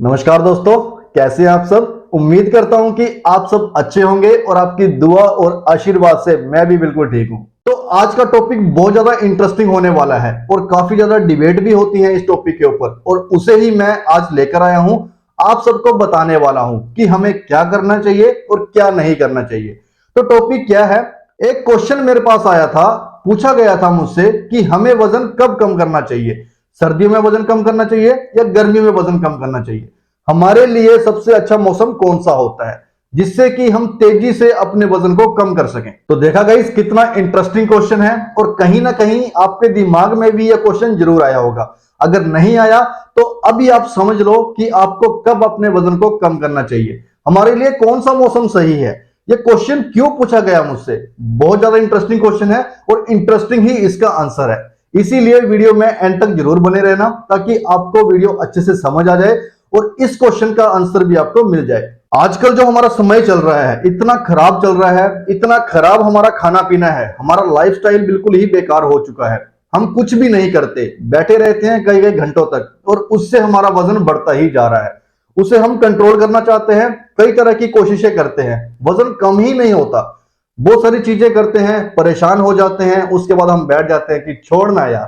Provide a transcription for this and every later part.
नमस्कार दोस्तों, कैसे हैं आप सब। उम्मीद करता हूं कि आप सब अच्छे होंगे और आपकी दुआ और आशीर्वाद से मैं भी बिल्कुल ठीक हूं। तो आज का टॉपिक बहुत ज्यादा इंटरेस्टिंग होने वाला है और काफी ज्यादा डिबेट भी होती है इस टॉपिक के ऊपर, और उसे ही मैं आज लेकर आया हूं। आप सबको बताने वाला हूं कि हमें क्या करना चाहिए और क्या नहीं करना चाहिए। तो टॉपिक क्या है, एक क्वेश्चन मेरे पास आया था, पूछा गया था मुझसे कि हमें वजन कब कम करना चाहिए। सर्दियों में वजन कम करना चाहिए या गर्मियों में वजन कम करना चाहिए। हमारे लिए सबसे अच्छा मौसम कौन सा होता है जिससे कि हम तेजी से अपने वजन को कम कर सकें। तो देखा गाइस, कितना इंटरेस्टिंग क्वेश्चन है, और कहीं ना कहीं आपके दिमाग में भी यह क्वेश्चन जरूर आया होगा। अगर नहीं आया तो अभी आप समझ लो कि आपको कब अपने वजन को कम करना चाहिए, हमारे लिए कौन सा मौसम सही है। यह क्वेश्चन क्यों पूछा गया मुझसे, बहुत ज्यादा इंटरेस्टिंग क्वेश्चन है और इंटरेस्टिंग ही इसका आंसर है। इसीलिए वीडियो में एंड तक जरूर बने रहना ताकि आपको वीडियो अच्छे से समझ आ जाए और इस क्वेश्चन का आंसर भी आपको मिल जाए। आजकल जो हमारा समय चल रहा है इतना खराब चल रहा है, इतना खराब हमारा खाना पीना है, हमारा लाइफस्टाइल बिल्कुल ही बेकार हो चुका है। हम कुछ भी नहीं करते, बैठे रहते हैं कई कई घंटों तक, और उससे हमारा वजन बढ़ता ही जा रहा है। उसे हम कंट्रोल करना चाहते हैं, कई तरह की कोशिशें करते हैं, वजन कम ही नहीं होता। बहुत सारी चीजें करते हैं, परेशान हो जाते हैं, उसके बाद हम बैठ जाते हैं कि छोड़ना यार,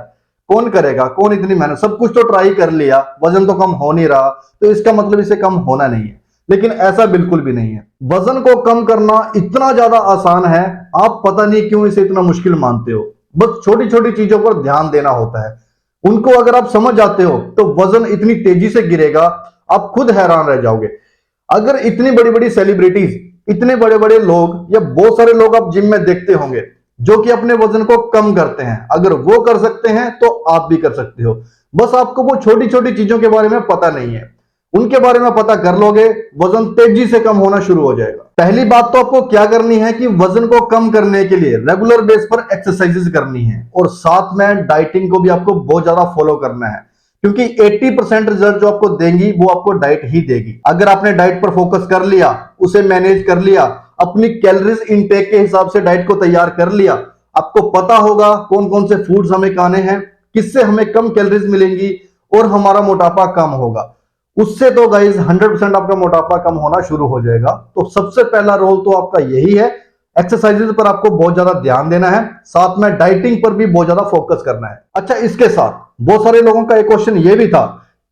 कौन करेगा, कौन इतनी मेहनत, सब कुछ तो ट्राई कर लिया, वजन तो कम हो नहीं रहा, तो इसका मतलब इसे कम होना नहीं है। लेकिन ऐसा बिल्कुल भी नहीं है। वजन को कम करना इतना ज्यादा आसान है, आप पता नहीं क्यों इसे इतना मुश्किल मानते हो। बस छोटी छोटी चीजों पर ध्यान देना होता है, उनको अगर आप समझ जाते हो तो वजन इतनी तेजी से गिरेगा, आप खुद हैरान रह जाओगे। अगर इतनी बड़ी बड़ी सेलिब्रिटीज, इतने बड़े बड़े लोग या बहुत सारे लोग आप जिम में देखते होंगे जो कि अपने वजन को कम करते हैं, अगर वो कर सकते हैं तो आप भी कर सकते हो। बस आपको वो छोटी छोटी चीजों के बारे में पता नहीं है, उनके बारे में पता कर लोगे, वजन तेजी से कम होना शुरू हो जाएगा। पहली बात तो आपको क्या करनी है कि वजन को कम करने के लिए रेगुलर बेस पर एक्सरसाइजेस करनी है, और साथ में डाइटिंग को भी आपको बहुत ज्यादा फॉलो करना है, क्योंकि 80% रिजल्ट जो आपको देंगी वो आपको डाइट ही देगी। अगर आपने डाइट पर फोकस कर लिया, उसे मैनेज कर लिया, अपनी कैलोरीज इनटेक के हिसाब से डाइट को तैयार कर लिया, आपको पता होगा कौन कौन से फूड्स हमें खाने हैं, किससे हमें कम कैलोरीज मिलेंगी और हमारा मोटापा कम होगा। उससे तो गाइज 100% आपका मोटापा कम होना शुरू हो जाएगा। तो सबसे पहला रोल तो आपका यही है, एक्सरसाइजेज पर आपको बहुत ज्यादा ध्यान देना है, साथ में डाइटिंग पर भी बहुत ज्यादा फोकस करना है। अच्छा, इसके साथ बहुत सारे लोगों का एक क्वेश्चन ये भी था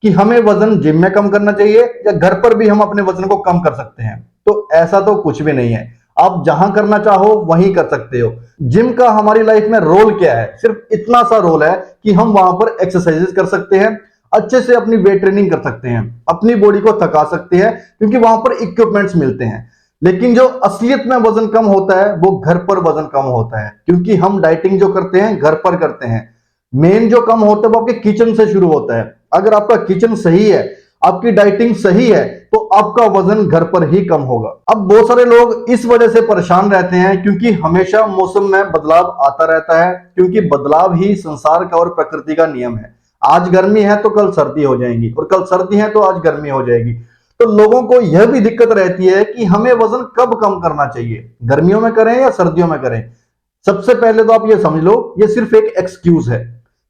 कि हमें वजन जिम में कम करना चाहिए या घर पर भी हम अपने वजन को कम कर सकते हैं। तो ऐसा तो कुछ भी नहीं है, आप जहां करना चाहो वहीं कर सकते हो। जिम का हमारी लाइफ में रोल क्या है, सिर्फ इतना सा रोल है कि हम वहां पर एक्सरसाइजेस कर सकते हैं, अच्छे से अपनी वेट ट्रेनिंग कर सकते हैं, अपनी बॉडी को थका सकते हैं, क्योंकि वहां पर इक्विपमेंट्स मिलते हैं। लेकिन जो असलियत में वजन कम होता है वो घर पर वजन कम होता है, क्योंकि हम डाइटिंग जो करते हैं घर पर करते हैं। मेन जो कम होता है वो आपके किचन से शुरू होता है। अगर आपका किचन सही है, आपकी डाइटिंग सही है, तो आपका वजन घर पर ही कम होगा। अब बहुत सारे लोग इस वजह से परेशान रहते हैं क्योंकि हमेशा मौसम में बदलाव आता रहता है, क्योंकि बदलाव ही संसार का और प्रकृति का नियम है। आज गर्मी है तो कल सर्दी हो जाएगी, और कल सर्दी है तो आज गर्मी हो जाएगी। तो लोगों को यह भी दिक्कत रहती है कि हमें वजन कब कम करना चाहिए, गर्मियों में करें या सर्दियों में करें। सबसे पहले तो आप ये समझ लो, ये सिर्फ एक एक्सक्यूज है।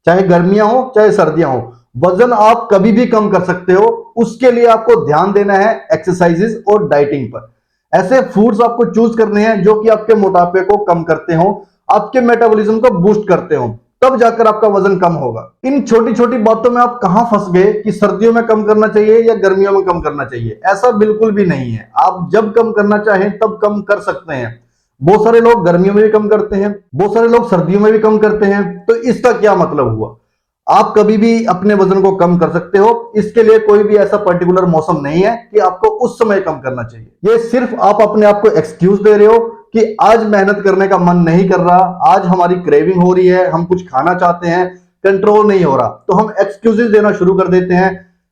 चाहे गर्मियां हो चाहे सर्दियां हो, वजन आप कभी भी कम कर सकते हो। उसके लिए आपको ध्यान देना है एक्सरसाइजेस और डाइटिंग पर। ऐसे फूड्स आपको चूज करने हैं जो कि आपके मोटापे को कम करते हो, आपके मेटाबॉलिज्म को बूस्ट करते हो, तब जाकर आपका वजन कम होगा। इन छोटी छोटी बातों में आप कहां फंस गए कि सर्दियों में कम करना चाहिए या गर्मियों में कम करना चाहिए। ऐसा बिल्कुल भी नहीं है, आप जब कम करना चाहें तब कम कर सकते हैं। बहुत सारे लोग गर्मियों में भी कम करते हैं, बहुत सारे लोग सर्दियों में भी कम करते हैं। तो इसका क्या मतलब हुआ, आप कभी भी अपने वजन को कम कर सकते हो। इसके लिए कोई भी ऐसा पर्टिकुलर मौसम नहीं है कि आपको उस समय कम करना चाहिए। ये सिर्फ आप अपने आप को एक्सक्यूज दे रहे हो कि आज मेहनत करने का मन नहीं कर रहा, आज हमारी क्रेविंग हो रही है, हम कुछ खाना चाहते हैं, कंट्रोल नहीं हो रहा, तो हम एक्सक्यूजेस देना शुरू कर देते हैं।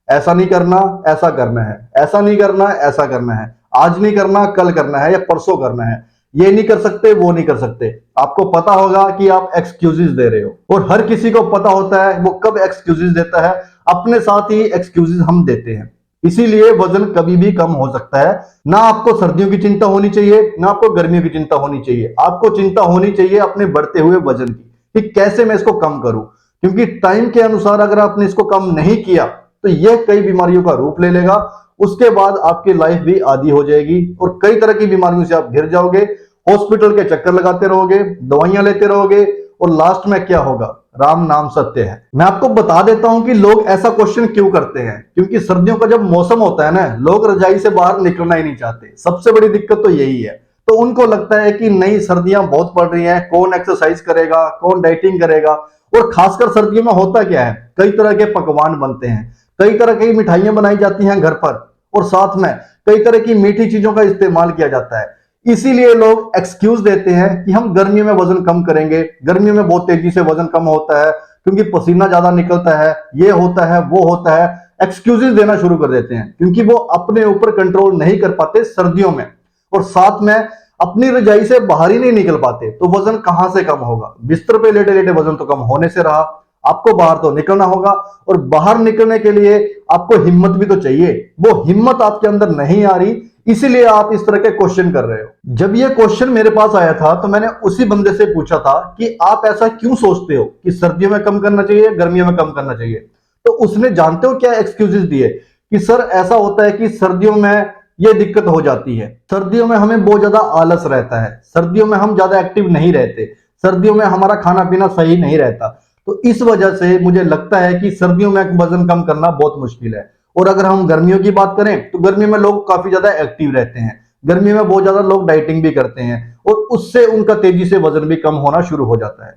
ऐसा नहीं करना, ऐसा करना है, ऐसा नहीं करना, ऐसा करना है, आज नहीं करना, कल करना है या परसों करना है, ये नहीं कर सकते, वो नहीं कर सकते। आपको पता होगा कि आप एक्सक्यूजेस दे रहे हो, और हर किसी को पता होता है वो कब एक्सक्यूजेस देता है। अपने साथ ही एक्सक्यूजेस हम देते हैं, इसीलिए वजन कभी भी कम हो सकता है। ना आपको सर्दियों की चिंता होनी चाहिए, ना आपको गर्मियों की चिंता होनी चाहिए। आपको चिंता होनी चाहिए अपने बढ़ते हुए वजन की कि कैसे मैं इसको कम करूं, क्योंकि टाइम के अनुसार अगर आपने इसको कम नहीं किया तो यह कई बीमारियों का रूप ले लेगा। उसके बाद आपकी लाइफ भी आधी हो जाएगी और कई तरह की बीमारियों से आप घिर जाओगे, हॉस्पिटल के चक्कर लगाते रहोगे, दवाइयां लेते रहोगे और लास्ट में क्या होगा? राम नाम सत्य है। मैं आपको बता देता हूं कि लोग ऐसा क्वेश्चन क्यों करते हैं, क्योंकि सर्दियों का जब मौसम होता है ना, लोग रजाई से बाहर निकलना ही नहीं चाहते। सबसे बड़ी दिक्कत तो यही है। तो उनको लगता है कि नई सर्दियां बहुत पड़ रही हैं, कौन एक्सरसाइज करेगा, कौन डाइटिंग करेगा। और खासकर सर्दियों में होता क्या है, कई तरह के पकवान बनते हैं, कई तरह की मिठाइयां बनाई जाती हैं घर पर और साथ में कई तरह की मीठी चीजों का इस्तेमाल किया जाता है। इसीलिए लोग एक्सक्यूज देते हैं कि हम गर्मियों में वजन कम करेंगे, गर्मियों में बहुत तेजी से वजन कम होता है क्योंकि पसीना ज्यादा निकलता है, ये होता है, वो होता है। एक्सक्यूजेस देना शुरू कर देते हैं क्योंकि वो अपने ऊपर कंट्रोल नहीं कर पाते सर्दियों में और साथ में अपनी रजाई से बाहर ही नहीं निकल पाते। तो वजन कहां से कम होगा? बिस्तर पे लेटे लेटे वजन तो कम होने से रहा। आपको बाहर तो निकलना होगा और बाहर निकलने के लिए आपको हिम्मत भी तो चाहिए। वो हिम्मत आपके अंदर नहीं आ रही, इसीलिए आप इस तरह के क्वेश्चन कर रहे हो। जब ये क्वेश्चन मेरे पास आया था तो मैंने उसी बंदे से पूछा था कि आप ऐसा क्यों सोचते हो कि सर्दियों में कम करना चाहिए, गर्मियों में कम करना चाहिए? तो उसने जानते हो क्या एक्सक्यूजेस दिए कि सर ऐसा होता है कि सर्दियों में ये दिक्कत हो जाती है, सर्दियों में हमें बहुत ज्यादा आलस रहता है, सर्दियों में हम ज्यादा एक्टिव नहीं रहते, सर्दियों में हमारा खाना पीना सही नहीं रहता, तो इस वजह से मुझे लगता है कि सर्दियों में वजन कम करना बहुत मुश्किल है। और अगर हम गर्मियों की बात करें तो गर्मियों में लोग काफी ज्यादा एक्टिव रहते हैं, गर्मियों में बहुत ज्यादा लोग डाइटिंग भी करते हैं और उससे उनका तेजी से वजन भी कम होना शुरू हो जाता है।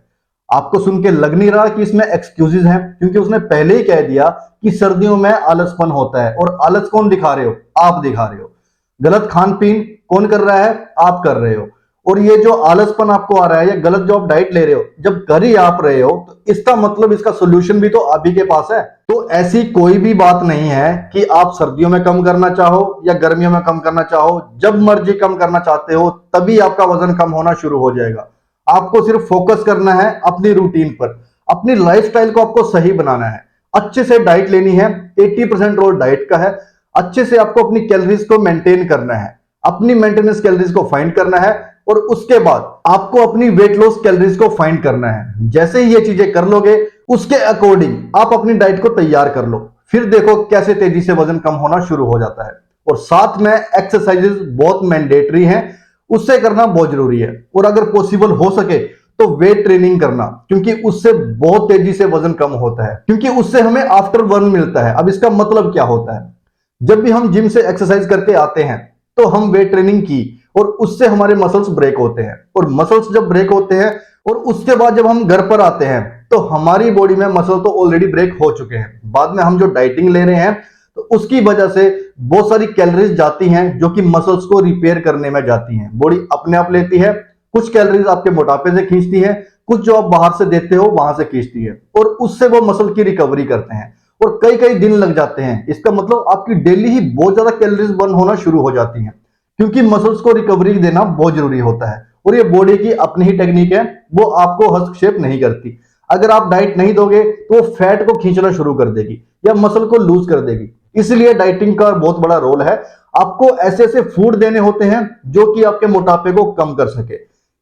आपको सुन के लग नहीं रहा कि इसमें एक्सक्यूजेस हैं, क्योंकि उसने पहले ही कह दिया कि सर्दियों में आलसपन होता है। और आलस कौन दिखा रहे हो? आप दिखा रहे हो। गलत खान पीन कौन कर रहा है? आप कर रहे हो। और ये जो आलसपन आपको आ रहा है या गलत जो आप डाइट ले रहे हो, जब कर ही आप रहे हो तो इसका मतलब इसका सोल्यूशन भी तो आप ही के पास है। तो ऐसी कोई भी बात नहीं है कि आप सर्दियों में कम करना चाहो या गर्मियों में कम करना चाहो। जब मर्जी कम करना चाहते हो तभी आपका वजन कम होना शुरू हो जाएगा। आपको सिर्फ फोकस करना है अपनी रूटीन पर, अपनी लाइफस्टाइल को आपको सही बनाना है, अच्छे से डाइट लेनी है। 80% रोल डाइट का है। अच्छे से आपको अपनी कैलोरीज को मेंटेन करना है, अपनी मेंटेनेंस कैलोरीज को फाइंड करना है और उसके बाद आपको अपनी वेट लॉस कैलोरीज को फाइंड करना है। जैसे ही ये चीजें कर लोगे उसके अकॉर्डिंग आप अपनी डाइट को तैयार कर लो, फिर देखो कैसे तेजी से वजन कम होना शुरू हो जाता है। और साथ में एक्सरसाइजेस बहुत मैंडेटरी हैं, उससे करना बहुत जरूरी है। और अगर पॉसिबल हो सके तो वेट ट्रेनिंग करना, क्योंकि उससे बहुत तेजी से वजन कम होता है, क्योंकि उससे हमें आफ्टर बर्न मिलता है। अब इसका मतलब क्या होता है? जब भी हम जिम से एक्सरसाइज करके आते हैं तो हम वेट ट्रेनिंग की और उससे हमारे मसल्स ब्रेक होते हैं, और मसल्स जब ब्रेक होते हैं और उसके बाद जब हम घर पर आते हैं तो हमारी बॉडी में मसल तो ऑलरेडी ब्रेक हो चुके हैं। बाद में हम जो डाइटिंग ले रहे हैं तो उसकी वजह से बहुत सारी कैलोरीज जाती हैं जो कि मसल्स को रिपेयर करने में जाती हैं। बॉडी अपने आप लेती है, कुछ कैलोरीज आपके मोटापे से खींचती है, कुछ जो आप बाहर से देते हो वहां से खींचती है और उससे वो मसल की रिकवरी करते हैं और कई कई दिन लग जाते हैं। इसका मतलब आपकी डेली ही बहुत ज्यादा कैलोरीज बर्न होना शुरू हो जाती हैं, क्योंकि मसल्स को रिकवरी देना बहुत जरूरी होता है और ये बॉडी की अपनी ही टेक्निक है, वो आपको हस्तक्षेप नहीं करती। अगर आप डाइट नहीं दोगे तो वो फैट को खींचना शुरू कर देगी या मसल को लूज कर देगी। इसलिए डाइटिंग का बहुत बड़ा रोल है। आपको ऐसे ऐसे फूड देने होते हैं जो कि आपके मोटापे को कम कर सके।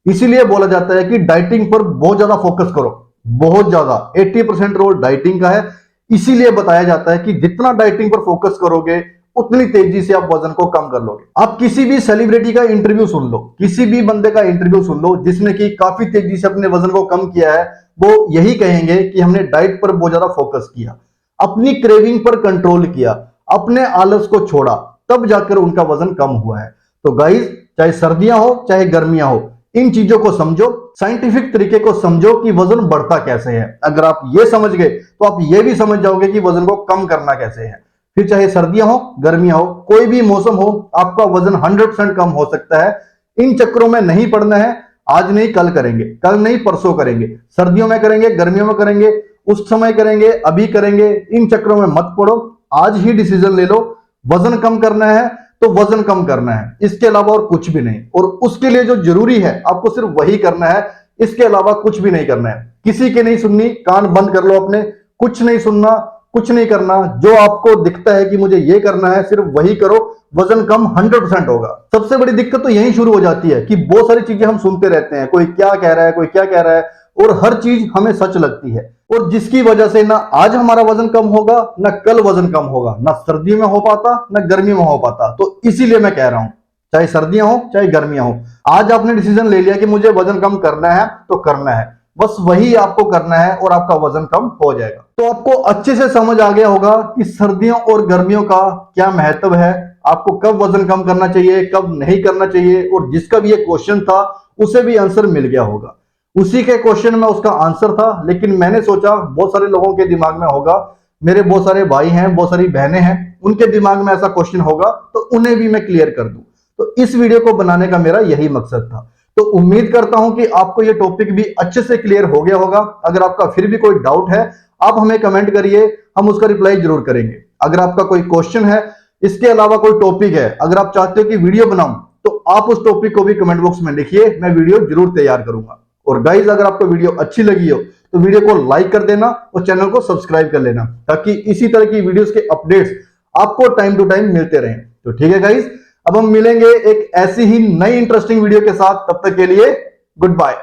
इसीलिए बोला जाता है कि डाइटिंग पर बहुत ज्यादा फोकस करो, बहुत ज्यादा। 80% रोल डाइटिंग का है। इसीलिए बताया जाता है कि जितना डाइटिंग पर फोकस करोगे उतनी तेजी से आप वजन को कम कर लोगे। आप किसी भी सेलिब्रिटी का इंटरव्यू सुन लो, किसी भी बंदे का इंटरव्यू सुन लो जिसने कि काफी तेजी से अपने वजन को कम किया है, वो यही कहेंगे कि हमने डाइट पर बहुत ज्यादा फोकस किया, अपनी क्रेविंग पर कंट्रोल किया, अपने आलस को छोड़ा, तब जाकर उनका वजन कम हुआ है। तो गाइस, चाहे सर्दियां हो चाहे गर्मियां हो, इन चीजों को समझो, साइंटिफिक तरीके को समझो कि वजन बढ़ता कैसे है। अगर आप ये समझ गए तो आप ये भी समझ जाओगे कि वजन को कम करना कैसे है। फिर चाहे सर्दियां हो गर्मियां हो, कोई भी मौसम हो, आपका वजन 100% कम हो सकता है। इन चक्करों में नहीं पड़ना है। आज नहीं कल करेंगे, कल नहीं परसों करेंगे, सर्दियों में करेंगे, गर्मियों में करेंगे, उस समय करेंगे, अभी करेंगे। इन चक्करों में मत पड़ो। आज ही डिसीजन ले लो, वजन कम करना है तो वजन कम करना है, इसके अलावा और कुछ भी नहीं। और उसके लिए जो जरूरी है आपको सिर्फ वही करना है, इसके अलावा कुछ भी नहीं करना है। किसी की नहीं सुननी, कान बंद कर लो अपने, कुछ नहीं सुनना, कुछ नहीं करना। जो आपको दिखता है कि मुझे ये करना है, सिर्फ वही करो, वजन कम 100% होगा। सबसे बड़ी दिक्कत तो यही शुरू हो जाती है कि बहुत सारी चीजें हम सुनते रहते हैं, कोई क्या कह रहा है, कोई क्या कह रहा है, और हर चीज हमें सच लगती है। और जिसकी वजह से ना आज हमारा वजन कम होगा ना कल वजन कम होगा, ना सर्दियों में हो पाता ना गर्मियों में हो पाता। तो इसीलिए मैं कह रहा हूं, चाहे सर्दियां हो चाहे गर्मियां हो, आज आपने डिसीजन ले लिया कि मुझे वजन कम करना है तो करना है, बस वही आपको करना है और आपका वजन कम हो जाएगा। तो आपको अच्छे से समझ आ गया होगा कि सर्दियों और गर्मियों का क्या महत्व है, आपको कब वजन कम करना चाहिए कब नहीं करना चाहिए, और जिसका भी ये क्वेश्चन था उसे भी आंसर मिल गया होगा। उसी के क्वेश्चन में उसका आंसर था, लेकिन मैंने सोचा बहुत सारे लोगों के दिमाग में होगा, मेरे बहुत सारे भाई हैं बहुत सारी बहनें हैं उनके दिमाग में ऐसा क्वेश्चन होगा, तो उन्हें भी मैं क्लियर कर दूं। तो इस वीडियो को बनाने का मेरा यही मकसद था। तो उम्मीद करता हूं कि आपको ये टॉपिक भी अच्छे से क्लियर हो गया होगा। अगर आपका फिर भी कोई डाउट है आप हमें कमेंट करिए, हम उसका रिप्लाई जरूर करेंगे। अगर आपका कोई क्वेश्चन है, इसके अलावा कोई टॉपिक है, अगर आप चाहते हो कि वीडियो बनाऊं तो आप उस टॉपिक को भी कमेंट बॉक्स में लिखिए, मैं वीडियो जरूर तैयार करूंगा। और गाइज अगर आपको वीडियो अच्छी लगी हो तो वीडियो को लाइक कर देना और चैनल को सब्सक्राइब कर लेना, ताकि इसी तरह की वीडियोस के अपडेट्स आपको टाइम टू टाइम मिलते रहें। तो ठीक है गाइज, अब हम मिलेंगे एक ऐसी ही नई इंटरेस्टिंग वीडियो के साथ, तब तक के लिए गुड बाय।